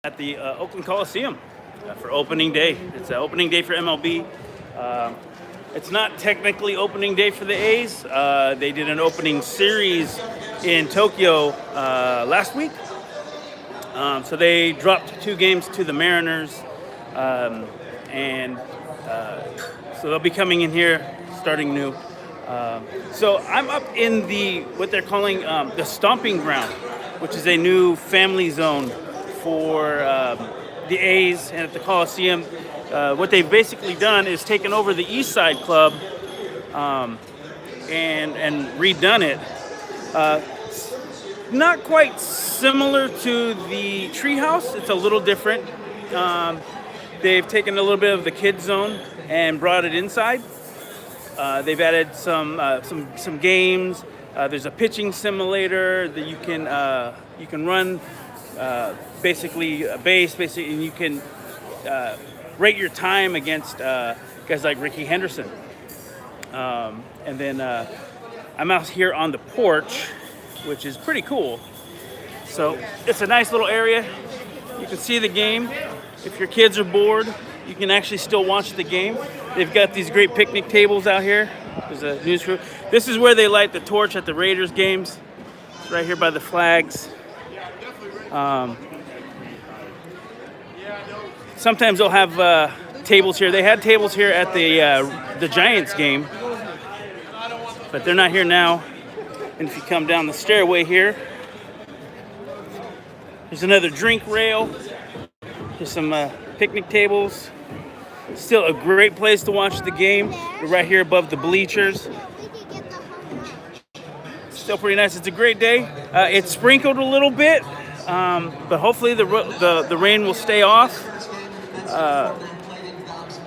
At the Oakland Coliseum for opening day. It's opening day for MLB. It's not technically opening day for the A's. They did an opening series in Tokyo last week. So they dropped 2 games to the Mariners. And so they'll be coming in here, starting new. So I'm up in what they're calling the Stomping Ground, which is a new family zone for the A's and at the Coliseum. What they've basically done is taken over the East Side Club and redone it. Not quite similar to the Treehouse. It's a little different. They've taken a little bit of the kids zone and brought it inside. They've added some games. There's a pitching simulator that you can run. Basically a base, and you can rate your time against guys like Ricky Henderson. And then I'm out here on the porch, which is pretty cool. So it's a nice little area. You can see the game. If your kids are bored, you can actually still watch the game. They've got these great picnic tables out here. There's a news crew. This is where they light the torch at the Raiders games. It's right here by the flags. Sometimes they'll have tables here. They had tables here at the Giants game, but they're not here now. And if you come down the stairway here, there's another drink rail. There's some picnic tables. Still a great place to watch the game. We're right here above the bleachers. Still pretty nice. It's a great day. It's sprinkled a little bit. But hopefully the rain will stay off.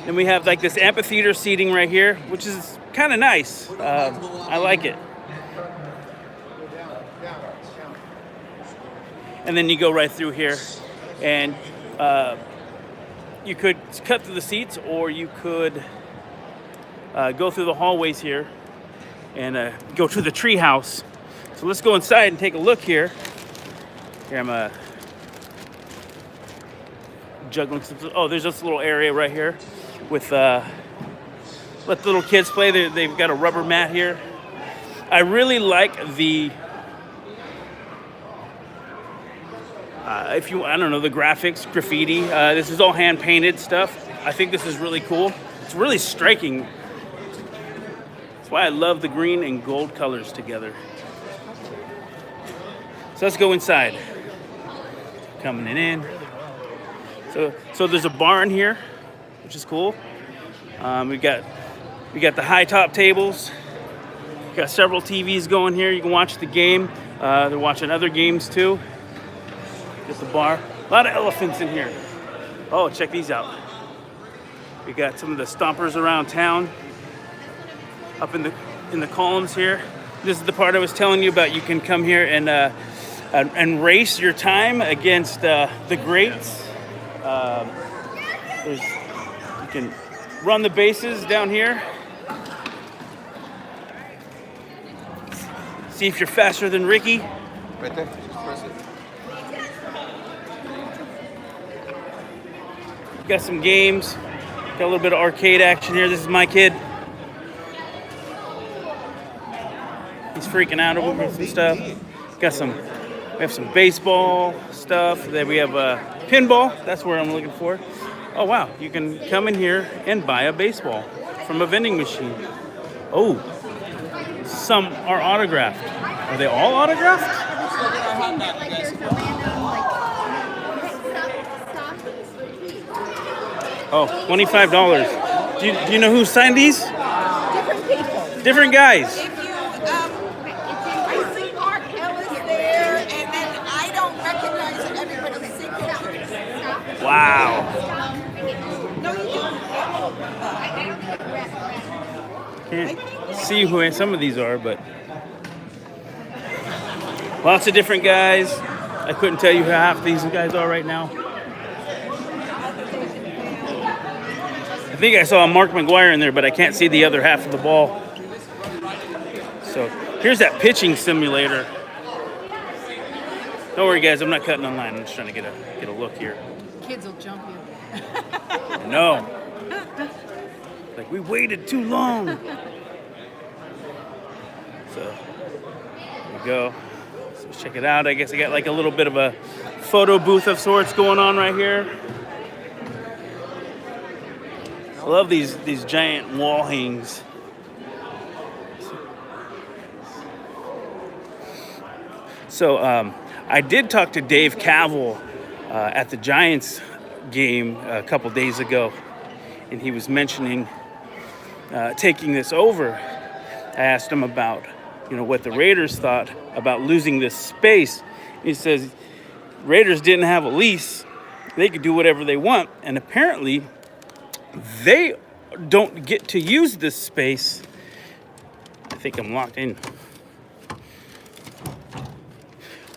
Then we have like this amphitheater seating right here, which is kind of nice. I like it. And then you go right through here, and you could cut through the seats, or you could go through the hallways here and go to the treehouse. So let's go inside and take a look here. Here I'm juggling some. Oh, there's this little area right here with let the little kids play. They've got a rubber mat here. I really like the the graphics, graffiti. This is all hand painted stuff. I think this is really cool. It's really striking. That's why I love the green and gold colors together. So let's go inside. Coming in. So there's a barn here, which is cool. We got the high top tables. We got several TVs going here. You can watch the game. They're watching other games too. Get the bar. A lot of elephants in here. Oh, check these out. We got some of the stompers around town. Up in the columns here. This is the part I was telling you about. You can come here and race your time against the greats. You can run the bases down here. See if you're faster than Ricky. Right there. Just press it. Got some games. Got a little bit of arcade action here. This is my kid. He's freaking out over some stuff. We have some baseball stuff. Then we have pinball. That's where I'm looking for. Oh wow! You can come in here and buy a baseball from a vending machine. Oh, some are autographed. Are they all autographed? Oh, $25. Do you know who signed these? Different people. Different guys. If you, I see Mark Ellis there, and then I don't recognize everybody's signature. Wow. No, you don't. Can't see who some of these are, but lots of different guys. I couldn't tell you who half these guys are right now. I think I saw a Mark McGuire in there, but I can't see the other half of the ball. So here's that pitching simulator. Don't worry, guys. I'm not cutting online. I'm just trying to get a look here. Kids will jump you. No. Like, we waited too long. So, there we go. So let's check it out. I guess I got like a little bit of a photo booth of sorts going on right here. I love these giant wall hangings. So I did talk to Dave Cavill at the Giants game a couple days ago, and he was mentioning taking this over. I asked him about, what the Raiders thought about losing this space. He says Raiders didn't have a lease; they could do whatever they want, and apparently they don't get to use this space. I think I'm locked in.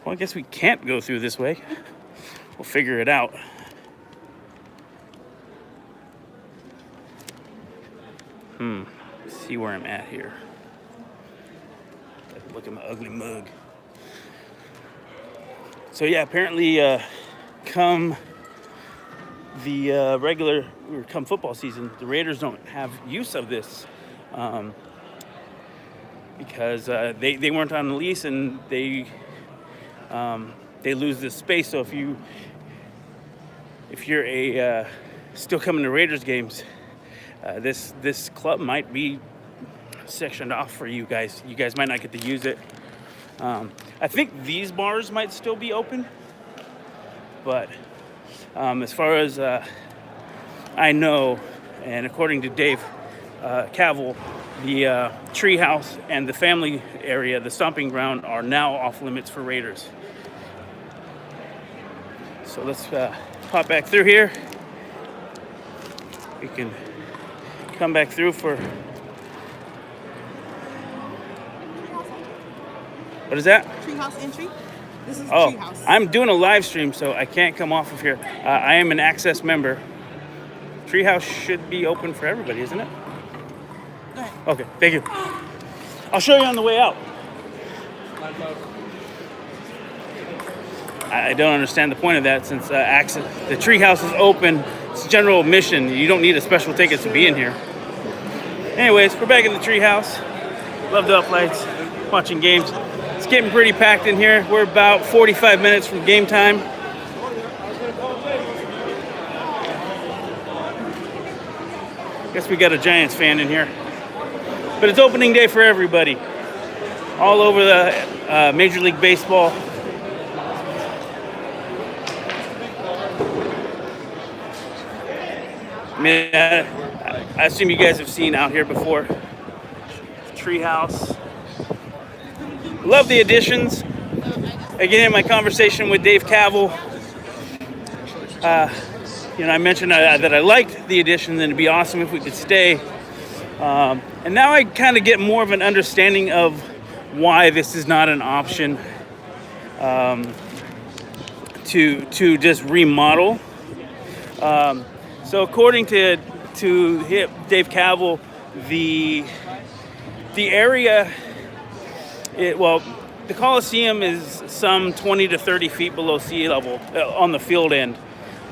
Well, I guess we can't go through this way. We'll figure it out. Let's see where I'm at here. Look at my ugly mug. So yeah, apparently come football season, the Raiders don't have use of this because they weren't on the lease, and they lose this space. So if you're still coming to Raiders games, this club might be sectioned off for you guys. You guys might not get to use it. I think these bars might still be open, but as far as I know, and according to Dave Cavill, the treehouse and the family area, the stomping ground, are now off limits for Raiders. So let's pop back through here. We can come back through for... What is that? Treehouse entry? This is Oh, treehouse. I'm doing a live stream, so I can't come off of here. I am an Access member. Treehouse should be open for everybody, isn't it? Go ahead. Okay, thank you. I'll show you on the way out. I don't understand the point of that, since Access, the Treehouse is open. It's general admission. You don't need a special ticket to be in here. Anyways, we're back in the Treehouse. Love the uplights, watching games. It's getting pretty packed in here. We're about 45 minutes from game time. Guess we got a Giants fan in here. But it's opening day for everybody. All over the Major League Baseball. I mean, I assume you guys have seen out here before. Treehouse. Love the additions. Again, in my conversation with Dave Cavill, I mentioned that I liked the additions, and it'd be awesome if we could stay. And now I kind of get more of an understanding of why this is not an option to just remodel. So according to Dave Cavill, the area, the Coliseum is some 20 to 30 feet below sea level on the field end.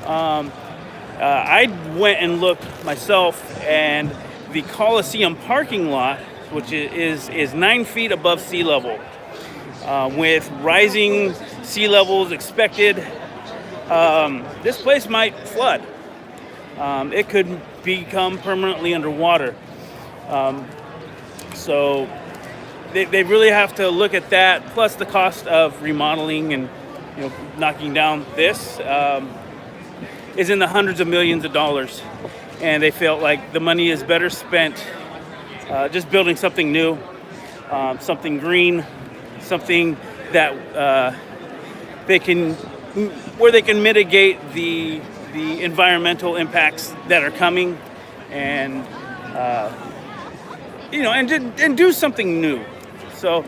I went and looked myself, and the Coliseum parking lot, which is 9 feet above sea level, with rising sea levels expected, this place might flood. It could become permanently underwater. So they really have to look at that, plus the cost of remodeling and knocking down this is in the hundreds of millions of dollars. And they felt like the money is better spent just building something new, something green, something that they can mitigate the environmental impacts that are coming, and and do something new. So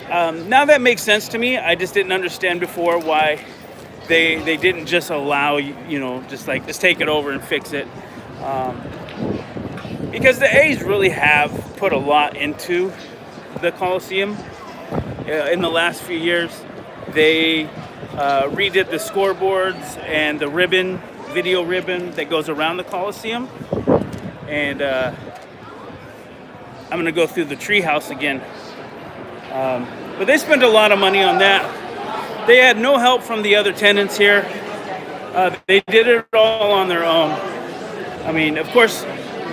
now that makes sense to me. I just didn't understand before why they didn't just allow just take it over and fix it, because the A's really have put a lot into the Coliseum in the last few years. They redid the scoreboards and the ribbon, video ribbon that goes around the Coliseum. And I'm gonna go through the treehouse again. But they spent a lot of money on that. They had no help from the other tenants here. They did it all on their own. I mean, of course,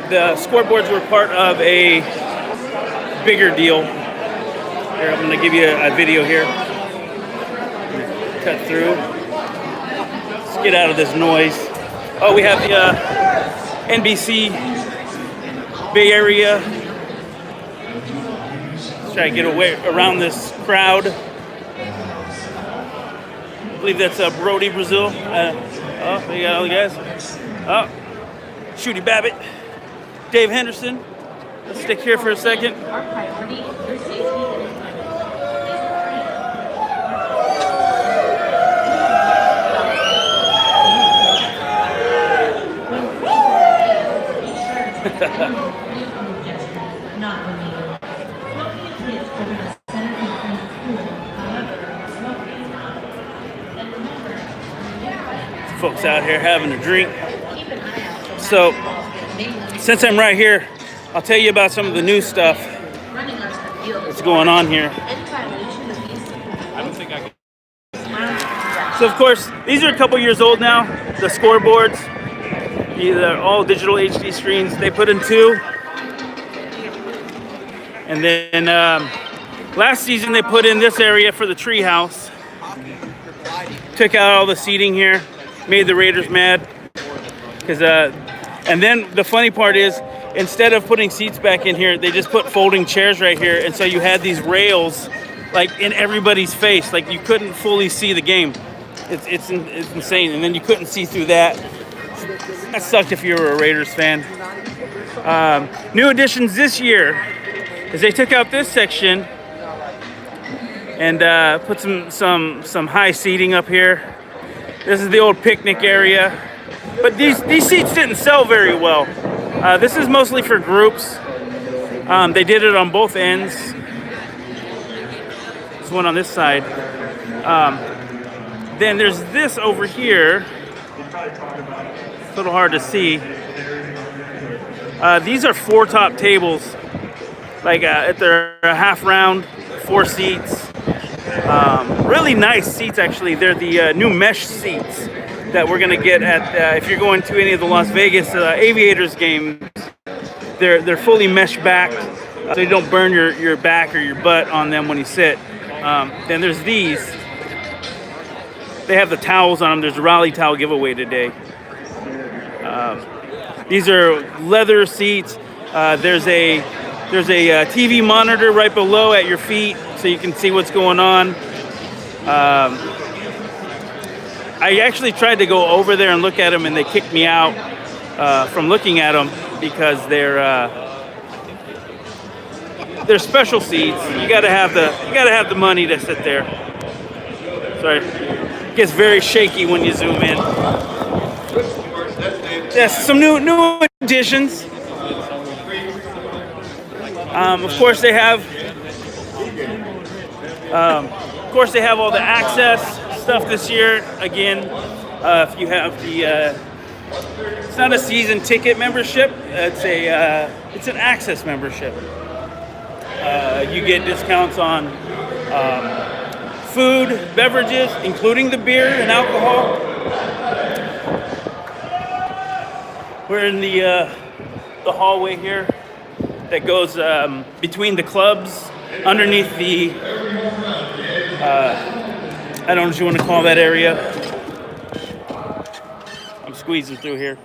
the scoreboards were part of a bigger deal. Here, I'm gonna give you a video here. Cut through. Let's get out of this noise. Oh, we have the NBC Bay Area. Let's try to get away around this crowd. I believe that's Brody, Brazil. Oh, they got all the guys. Oh, Shooty Babbitt, Dave Henderson. Let's stick here for a second. Our priority is your safety. Not illegal. Smoking in kids over the center conference pool, however, smoking is not. And remember, Folks out here having a drink. keep an eye out for So, mainly since I'm right here, I'll tell you about some of the new stuff running onto the field. that's going on here. Any violation of these So, of course, these are a couple years old now. The scoreboards, they're all digital HD screens. They put in 2. And then last season they put in this area for the treehouse. Took out all the seating here, made the Raiders mad. And then the funny part is, instead of putting seats back in here, they just put folding chairs right here. And so you had these rails like in everybody's face, like you couldn't fully see the game. It's insane. And then you couldn't see through that. That sucked if you were a Raiders fan. New additions this year is they took out this section and put some high seating up here. This is the old picnic area, but these seats didn't sell very well. This is mostly for groups. They did it on both ends. There's one on this side. Then there's this over here. It's a little hard to see. These are 4 top tables. Like they're a half round, 4 seats. Really nice seats, actually. They're the new mesh seats that we're gonna get at if you're going to any of the Las Vegas Aviators games. They're fully mesh backed, so you don't burn your back or your butt on them when you sit. Then there's these. They have the towels on them. There's a rally towel giveaway today. These are leather seats. There's a TV monitor right below at your feet, so you can see what's going on. I actually tried to go over there and look at them, and they kicked me out from looking at them because they're special seats. You gotta have the money to sit there. Sorry, it gets very shaky when you zoom in. Yes, some new additions. Of course they have all the access stuff this year. Again, if you have the it's not a season ticket membership, it's an access membership. You get discounts on food, beverages, including the beer and alcohol. We're in the hallway here that goes between the clubs, underneath the, I don't know what you want to call that area. I'm squeezing through here.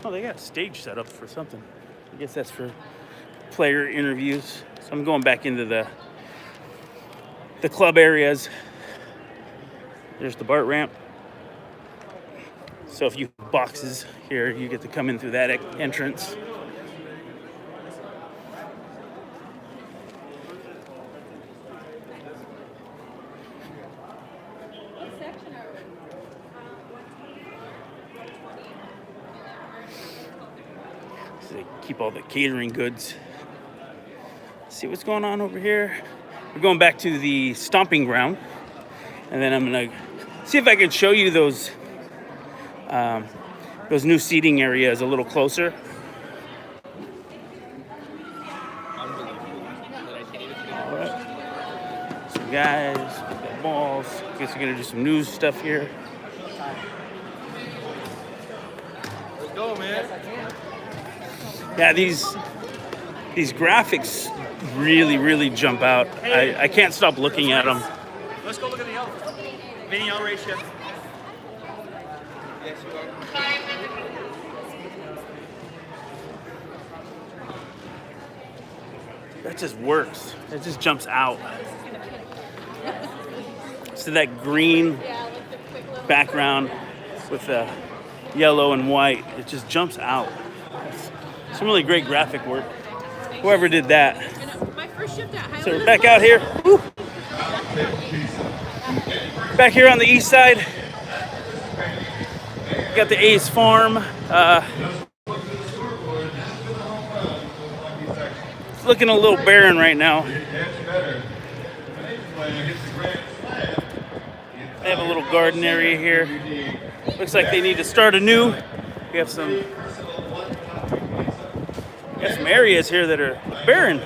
Oh, they got a stage set up for something. I guess that's for player interviews. So I'm going back into the club areas. There's the BART ramp. So if you have boxes here, you get to come in through that entrance. So they keep all the catering goods. See what's going on over here? We're going back to the stomping ground. And then I'm gonna see if I can show you those new seating areas a little closer. All right. So guys, we got balls. Guess we're gonna do some news stuff here. Let's go, man. Yeah, these graphics really jump out. I can't stop looking at them. Let's go look at the health. Video ratio. Yes, you are. That just works. It just jumps out. So that green background with the yellow and white, it just jumps out. It's some really great graphic work. Whoever did that. My first shift at So we're back out here. Woo. Back here on the east side. Got the A's farm. It's looking a little barren right now. They have a little garden area here. Looks like they need to start anew. We have some areas here that are barren.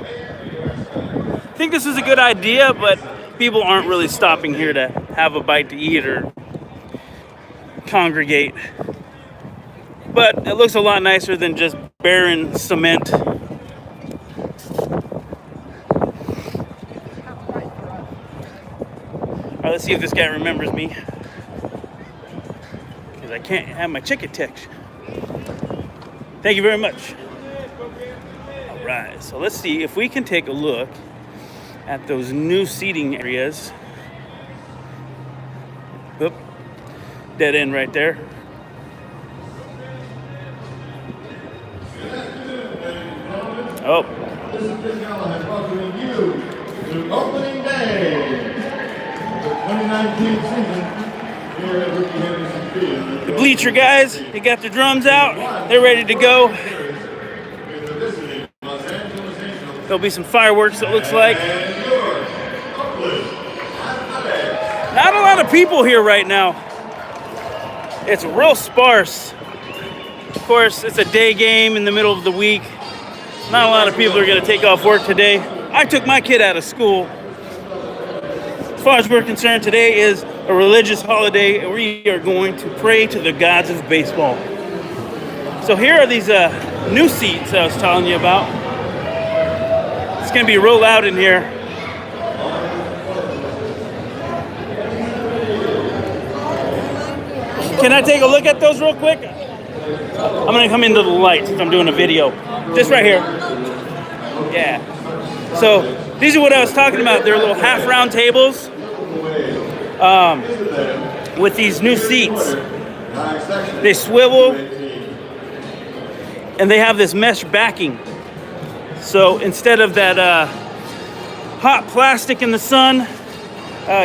I think this is a good idea, but people aren't really stopping here to have a bite to eat or congregate. But it looks a lot nicer than just barren cement. All right, let's see if this guy remembers me. Because I can't have my chicken text. Thank you very much. All right, so let's see if we can take a look at those new seating areas. Oop, dead end right there. Oh. This is Chris Callahan welcoming you to opening day of the 2019 season here at Ricky Henderson Field. The bleacher guys, they got their drums out. They're ready to go. There'll be some fireworks, it looks like. Not a lot of people here right now. It's real sparse. Of course, it's a day game in the middle of the week. Not a lot of people are going to take off work today. I took my kid out of school. As far as we're concerned, today is a religious holiday, and we are going to pray to the gods of baseball. So here are these new seats I was telling you about. It's going to be real loud in here. Can I take a look at those real quick? I'm going to come into the light since I'm doing a video. Just right here. Yeah. So these are what I was talking about. They're little half-round tables with these new seats. They swivel, and they have this mesh backing. So instead of that hot plastic in the sun,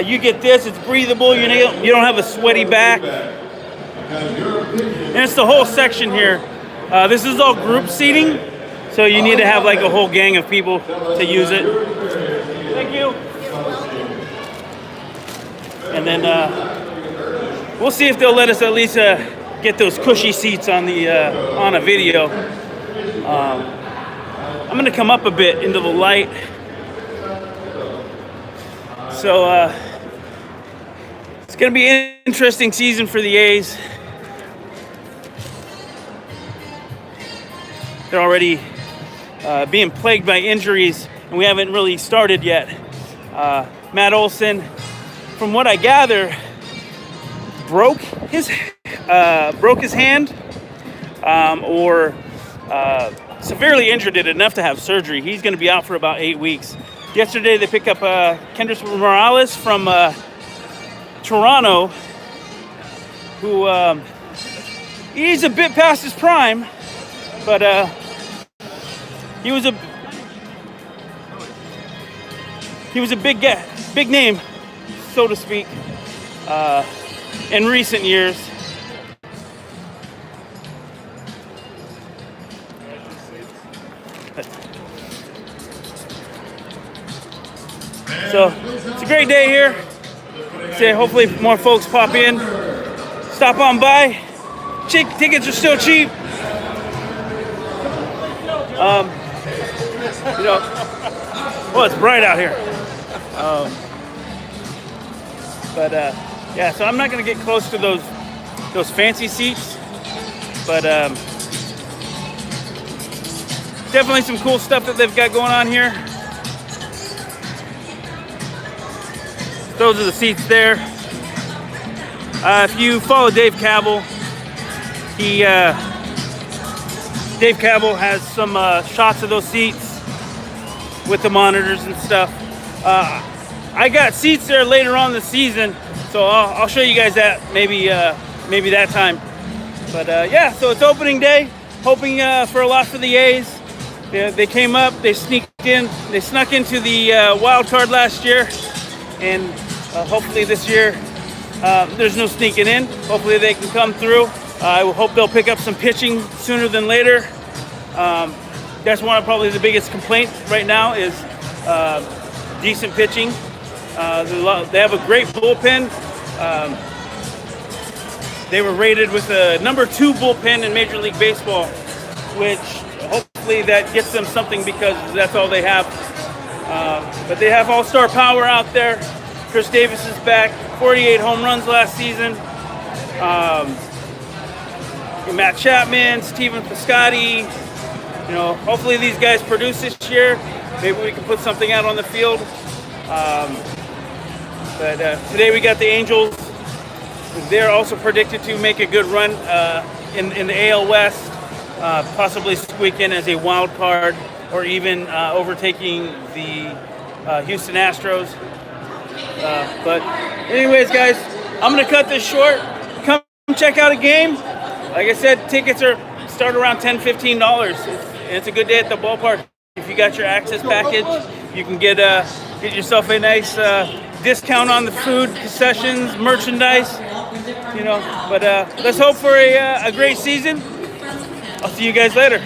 you get this. It's breathable. You don't have a sweaty back. And it's the whole section here. This is all group seating, so you need to have like a whole gang of people to use it. Thank you. And then we'll see if they'll let us at least get those cushy seats on the on a video. I'm gonna come up a bit into the light. So it's gonna be an interesting season for the A's. They're already being plagued by injuries, and we haven't really started yet. Matt Olson, from what I gather, broke his hand, or severely injured it enough to have surgery. He's going to be out for about 8 weeks. Yesterday, they picked up Kendrys Morales from Toronto, who he's a bit past his prime, but he was a big name, so to speak, in recent years. So a great day here. Say hopefully more folks pop in, stop on by. Tickets are still cheap. You know, well, it's bright out here. Yeah, so I'm not gonna get close to those fancy seats, but definitely some cool stuff that they've got going on here. Those are the seats there. If you follow Dave Cavill, Dave Cavill has some shots of those seats with the monitors and stuff. I got seats there later on in the season, so I'll show you guys that maybe that time. But yeah, so it's opening day. Hoping for a lot for the A's. They came up, they snuck into the wild card last year, and hopefully this year there's no sneaking in. Hopefully they can come through. I hope they'll pick up some pitching sooner than later. That's one of probably the biggest complaints right now is decent pitching. They have a great bullpen. They were rated with a #2 bullpen in Major League Baseball, which hopefully that gets them something because that's all they have. But they have all-star power out there. Chris Davis is back, 48 home runs last season. Matt Chapman, Steven Piscotty. You know, hopefully these guys produce this year. Maybe we can put something out on the field. But today we got the Angels. They're also predicted to make a good run in the AL West, possibly squeak in as a wild card or even overtaking the Houston Astros. But anyways, guys, I'm going to cut this short. Come check out a game. Like I said, tickets start around $10, $15. It's a good day at the ballpark. If you got your access package, you can get yourself a nice discount on the food, concessions, merchandise. You know, but let's hope for a great season. I'll see you guys later.